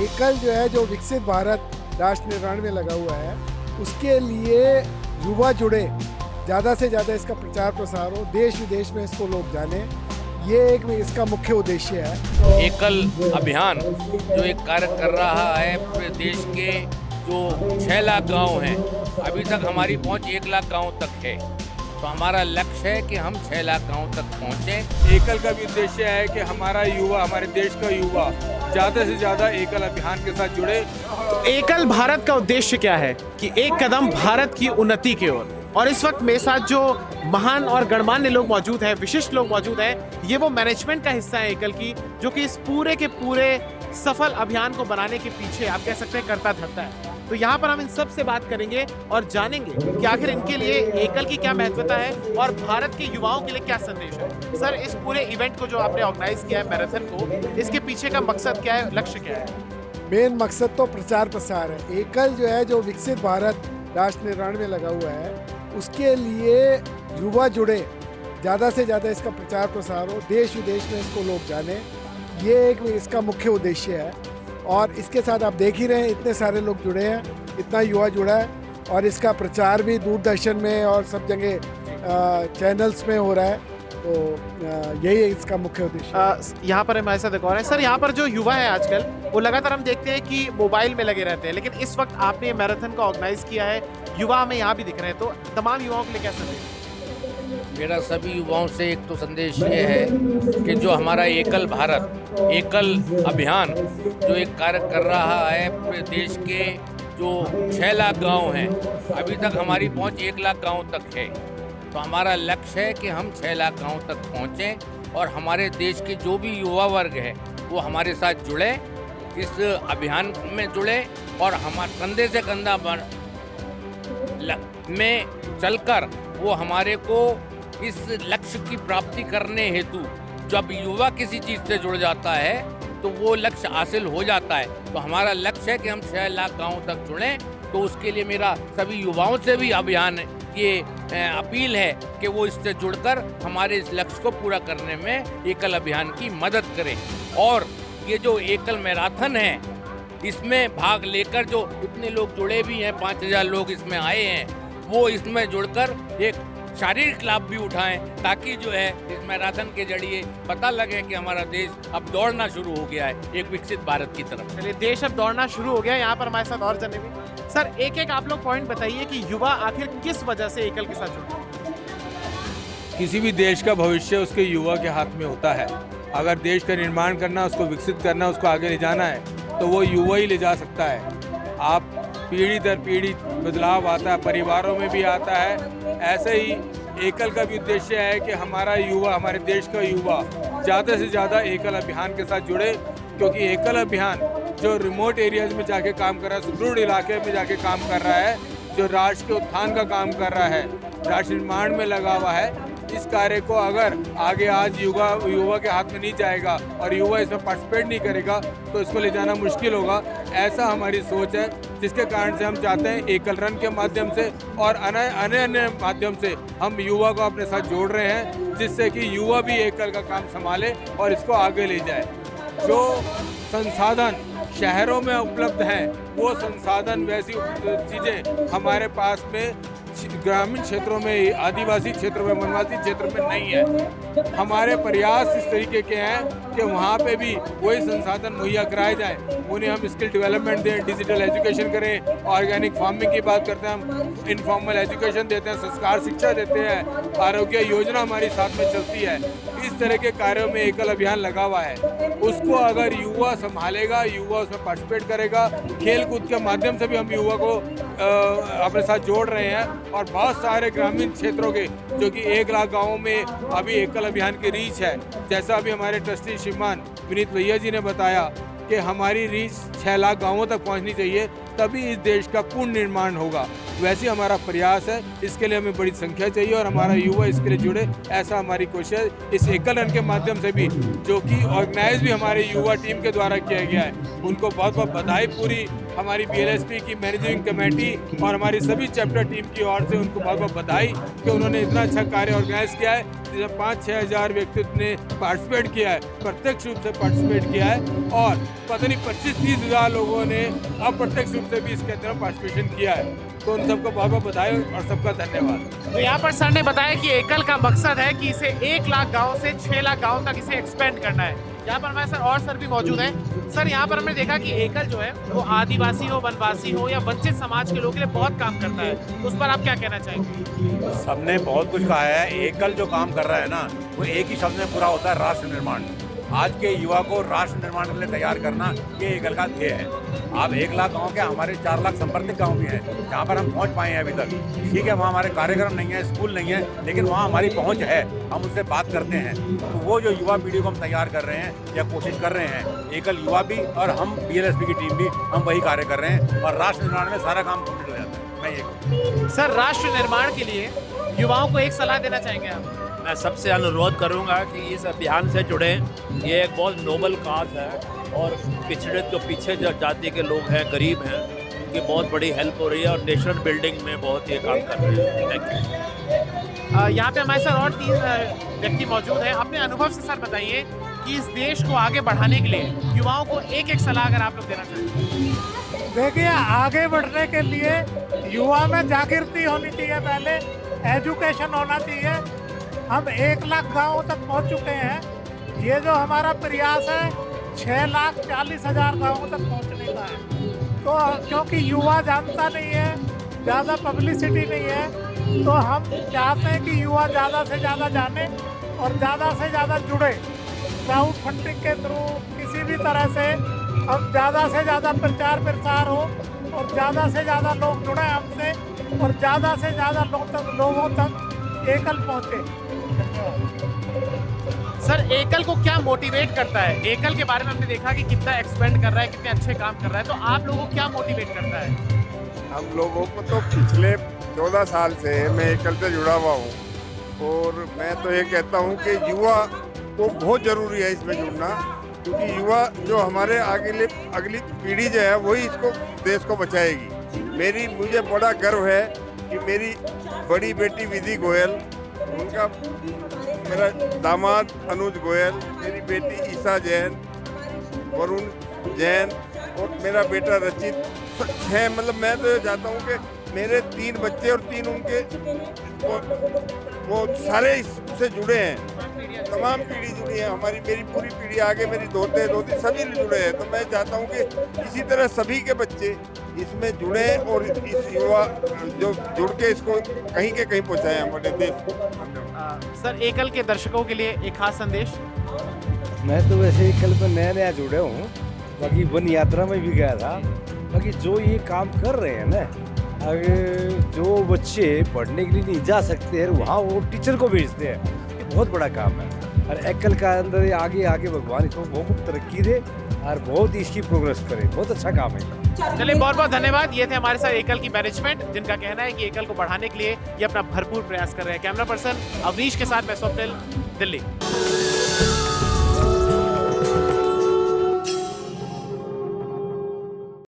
एकल जो है जो विकसित भारत राष्ट्र निर्माण में लगा हुआ है उसके लिए युवा जुड़े, ज़्यादा से ज़्यादा इसका प्रचार प्रसार हो, देश विदेश में इसको लोग जाने, ये एक इसका मुख्य उद्देश्य है। एकल अभियान जो एक कार्य कर रहा है पूरे देश के जो 6 लाख गांव हैं, अभी तक हमारी पहुंच 1 लाख गांव तक है। तो हमारा लक्ष्य है कि हम 6 लाख गांव तक पहुंचें। एकल का भी उद्देश्य है कि हमारा युवा, हमारे देश का युवा ज़्यादा से ज़्यादा एकल अभियान के साथ जुड़े। एकल भारत का उद्देश्य क्या है कि एक कदम भारत की उन्नति की ओर। और इस वक्त मेरे साथ जो महान और गणमान्य लोग मौजूद हैं, विशिष्ट लोग मौजूद हैं, ये वो मैनेजमेंट का हिस्सा है एकल की, जो कि इस पूरे के पूरे सफल अभियान को बनाने के पीछे आप कह सकते हैं करता धरता है। तो यहाँ पर हम इन सब से बात करेंगे और जानेंगे कि आखिर इनके लिए एकल की क्या महत्वता है और भारत के युवाओं के लिए क्या संदेश है। सर, इस पूरे इवेंट को जो आपने ऑर्गेनाइज किया है, मैराथन को, इसके पीछे का मकसद क्या है, लक्ष्य क्या है? मेन मकसद तो प्रचार प्रसार है। एकल जो है जो विकसित भारत राष्ट्र निर्माण में लगा हुआ है उसके लिए युवा जुड़े, ज़्यादा से ज़्यादा इसका प्रचार प्रसार हो, देश विदेश में इसको लोग जाने, ये एक इसका मुख्य उद्देश्य है। और इसके साथ आप देख ही रहे हैं इतने सारे लोग जुड़े हैं, इतना युवा जुड़ा है और इसका प्रचार भी दूरदर्शन में और सब जगह चैनल्स में हो रहा है। तो यही है इसका मुख्य उद्देश्य। यहाँ पर हमारे साथ एक और है। सर, यहाँ पर जो युवा है आजकल, वो लगातार हम देखते हैं कि मोबाइल में लगे रहते हैं, लेकिन इस वक्त आपने ये मैराथन का ऑर्गेनाइज किया है, युवा हमें यहाँ भी दिख रहे हैं, तो तमाम युवाओं के लिए क्या संदेश? मेरा सभी युवाओं से एक तो संदेश ये है कि जो हमारा एकल भारत, एकल अभियान जो एक कार्य कर रहा है पूरे देश के जो 6 लाख गांव हैं, अभी तक हमारी पहुंच 1 लाख गांव तक है। तो हमारा लक्ष्य है कि हम 6 लाख गांव तक पहुंचें और हमारे देश के जो भी युवा वर्ग है वो हमारे साथ जुड़े, इस अभियान में जुड़े और हमारे कंधे से कंधा में चलकर वो हमारे को इस लक्ष्य की प्राप्ति करने हेतु, जब युवा किसी चीज़ से जुड़ जाता है तो वो लक्ष्य हासिल हो जाता है। तो हमारा लक्ष्य है कि हम 6 लाख गाँव तक जुड़ें। तो उसके लिए मेरा सभी युवाओं से भी अभियान ये अपील है कि वो इससे जुड़कर हमारे इस लक्ष्य को पूरा करने में एकल अभियान की मदद करें। और ये जो एकल मैराथन है, इसमें भाग लेकर जो इतने लोग जुड़े भी हैं, 5000 लोग इसमें आए हैं, वो इसमें जुड़कर एक शारीरिक लाभ भी उठाएं, ताकि जो है इस मैराथन के जरिए पता लगे कि हमारा देश अब दौड़ना शुरू हो गया है एक विकसित भारत की तरफ। चलिए, देश अब दौड़ना शुरू हो गया। यहाँ पर हमारे साथ और जने भी। सर, एक एक आप लोग पॉइंट बताइए कि युवा आखिर किस वजह से एकल के साथ जुड़े? किसी भी देश का भविष्य उसके युवा के हाथ में होता है। अगर देश का निर्माण करना, उसको विकसित करना, उसको आगे ले जाना है तो वो युवा ही ले जा सकता है। आप पीढ़ी दर पीढ़ी बदलाव आता है, परिवारों में भी आता है। ऐसे ही एकल का भी उद्देश्य है कि हमारा युवा, हमारे देश का युवा ज़्यादा से ज़्यादा एकल अभियान के साथ जुड़े, क्योंकि एकल अभियान जो रिमोट एरियाज में जाके काम कर रहा है, सुदूर इलाके में जाके काम कर रहा है, जो राष्ट्र के उत्थान का काम कर रहा है, राष्ट्र निर्माण में लगा हुआ है, इस कार्य को अगर आगे आज युवा के हाथ में नहीं जाएगा और युवा इसमें पार्टिसिपेट नहीं करेगा तो इसको ले जाना मुश्किल होगा। ऐसा हमारी सोच है, जिसके कारण से हम चाहते हैं एकल रन के माध्यम से और अन्य माध्यम से हम युवा को अपने साथ जोड़ रहे हैं, जिससे कि युवा भी एकल का काम संभाले और इसको आगे ले जाए। जो संसाधन शहरों में उपलब्ध हैं, वो संसाधन, वैसी चीज़ें हमारे पास में ग्रामीण क्षेत्रों में, आदिवासी क्षेत्रों में, वनवासी क्षेत्र में नहीं है। हमारे प्रयास इस तरीके के हैं कि वहाँ पे भी वही संसाधन मुहैया कराए जाएं, उन्हें हम स्किल डेवलपमेंट दें, डिजिटल एजुकेशन करें, ऑर्गेनिक फार्मिंग की बात करते हैं, हम इनफॉर्मल एजुकेशन देते हैं, संस्कार शिक्षा देते हैं, आरोग्य योजना हमारी साथ में चलती है। इस तरह के कार्यों में एकल अभियान लगा हुआ है। उसको अगर युवा संभालेगा, युवा उसमें पार्टिसिपेट करेगा, खेल कूद के माध्यम से भी हम युवा को अपने साथ जोड़ रहे हैं। और बहुत सारे ग्रामीण क्षेत्रों के, जो कि 1 लाख गाँवों में अभी एकल अभियान की रीच है, जैसा अभी हमारे ट्रस्टी श्रीमान विनीत भैया जी ने बताया कि हमारी रीच 6 लाख गाँवों तक पहुंचनी चाहिए, तभी इस देश का पूर्ण निर्माण होगा। वैसे हमारा प्रयास है, इसके लिए हमें बड़ी संख्या चाहिए और हमारा युवा इसके लिए जुड़े, ऐसा हमारी कोशिश है। इस एकल रन के माध्यम से भी, जो कि ऑर्गेनाइज भी हमारे युवा टीम के द्वारा किया गया है, उनको बहुत बहुत बधाई। पूरी हमारी BLSP की मैनेजिंग कमेटी और हमारी सभी चैप्टर टीम की ओर से उनको बहुत बहुत बधाई कि उन्होंने इतना अच्छा कार्य ऑर्गेनाइज किया है, जिसमें 5-6 हज़ार व्यक्तित्व ने पार्टिसिपेट किया है, प्रत्यक्ष रूप से पार्टिसिपेट किया है और पता नहीं 25-30 हज़ार लोगों ने अप्रत्यक्ष रूप से भी इसके अंदर पार्टिसिपेशन किया है। तो उन सबको बहुत बहुत बधाई और सबका धन्यवाद। तो यहाँ पर सर ने बताया कि एकल का मकसद है कि इसे 1 लाख गाँव से 6 लाख गाँव तक इसे एक्सपेंड करना है। यहाँ पर हमारे सर और सर भी मौजूद हैं। सर यहाँ पर हमने देखा कि एकल जो है वो आदिवासी हो, वनवासी हो या वंचित समाज के लोगों के लिए बहुत काम करता है, तो उस पर आप क्या कहना चाहेंगे? सबने बहुत कुछ कहा है। एकल जो काम कर रहा है ना, वो एक ही शब्द में पूरा होता है, राष्ट्र निर्माण। आज के युवा को राष्ट्र निर्माण के लिए तैयार करना, ये एकल का ध्येय है। आप 1 लाख गाँव के, हमारे 4 लाख संपर्क गाँव भी हैं जहाँ पर हम पहुँच पाए हैं अभी तक। ठीक है, वहाँ हमारे कार्यक्रम नहीं है, स्कूल नहीं है, लेकिन वहाँ हमारी पहुँच है, हम उनसे बात करते हैं। तो वो जो युवा पीढ़ी को हम तैयार कर रहे हैं या कोशिश कर रहे हैं, एकल युवा भी और हम BLSP की टीम भी, हम वही कार्य कर रहे हैं और राष्ट्र निर्माण में सारा काम कंप्लीट हो जाता है। मैं ये सर, राष्ट्र निर्माण के लिए युवाओं को एक सलाह देना चाहेंगे आप? मैं सबसे अनुरोध करूंगा कि इस अभियान से जुड़े। ये एक बहुत नोबल काज है और पिछड़े जो पीछे जो जाति के लोग हैं, गरीब हैं, उनकी बहुत बड़ी हेल्प हो रही है और नेशनल बिल्डिंग में बहुत ये काम कर रहे हैं। Thank you. यहाँ पे हमारे सर और 3 व्यक्ति मौजूद हैं। अपने अनुभव से सर बताइए कि इस देश को आगे बढ़ाने के लिए युवाओं को एक सलाह अगर आप लोग देना चाहें। देखिए, आगे बढ़ने के लिए युवा में जागृति होनी चाहिए, पहले एजुकेशन होना चाहिए। हम 1 लाख गाँव तक पहुंच चुके हैं। ये जो हमारा प्रयास है 6,40,000 गाँव तक पहुंचने का है। तो क्योंकि युवा जानता नहीं है, ज़्यादा पब्लिसिटी नहीं है, तो हम चाहते हैं कि युवा ज़्यादा से ज़्यादा जाने और ज़्यादा से ज़्यादा जुड़े। क्राउड फंडिंग के थ्रू किसी भी तरह से हम ज़्यादा से ज़्यादा प्रचार प्रसार हो और ज़्यादा से ज़्यादा लोग जुड़े हमसे और ज़्यादा से ज़्यादा लोगों तक एकल पहुँचे। सर, एकल को क्या मोटिवेट करता है? एकल के बारे में हमने देखा कि कितना एक्सपेंड कर रहा है, कितने अच्छे काम कर रहा है, तो आप लोगों को क्या मोटिवेट करता है? हम लोगों को तो पिछले 14 साल से मैं एकल से जुड़ा हुआ हूँ और मैं तो ये कहता हूँ कि युवा को बहुत ज़रूरी है इसमें जुड़ना, क्योंकि युवा जो हमारे अगली पीढ़ी जो है वही इसको देश को बचाएगी। मुझे बड़ा गर्व है कि मेरी बड़ी बेटी विधि गोयल, उनका मेरा दामाद अनुज गोयल, मेरी बेटी ईसा जैन, वरुण जैन और मेरा बेटा रचित है। मतलब मैं तो चाहता हूँ कि मेरे 3 बच्चे और 3 उनके वो सारे इससे जुड़े हैं, तमाम पीढ़ी जुड़ी है हमारी, मेरी पूरी पीढ़ी आगे, मेरी दोते सभी जुड़े हैं। तो मैं चाहता हूँ कि इसी तरह सभी के बच्चे इसमें जुड़े और इस युवा जो जुड़ के इसको कहीं के कहीं पहुँचाएं हमारे देश को। सर, एकल के दर्शकों के लिए एक खास संदेश? मैं तो वैसे एकल पर नया जुड़े हूँ, बाकी वन यात्रा में भी गया था। बाकी जो ये काम कर रहे हैं ना, अगर जो बच्चे पढ़ने के लिए नहीं जा सकते हैं वहाँ वो टीचर को भेजते हैं, ये बहुत बड़ा काम है। और एकल का अंदर आगे भगवान इसको बहुत तरक्की दे और बहुत इसकी प्रोग्रेस करे, बहुत अच्छा काम है। चलिए, बहुत बहुत धन्यवाद। ये थे हमारे साथ एकल की मैनेजमेंट, जिनका कहना है कि एकल को बढ़ाने के लिए ये अपना भरपूर प्रयास कर रहे हैं। कैमरा पर्सन अवनीश के साथ मैं स्वप्निल, दिल्ली।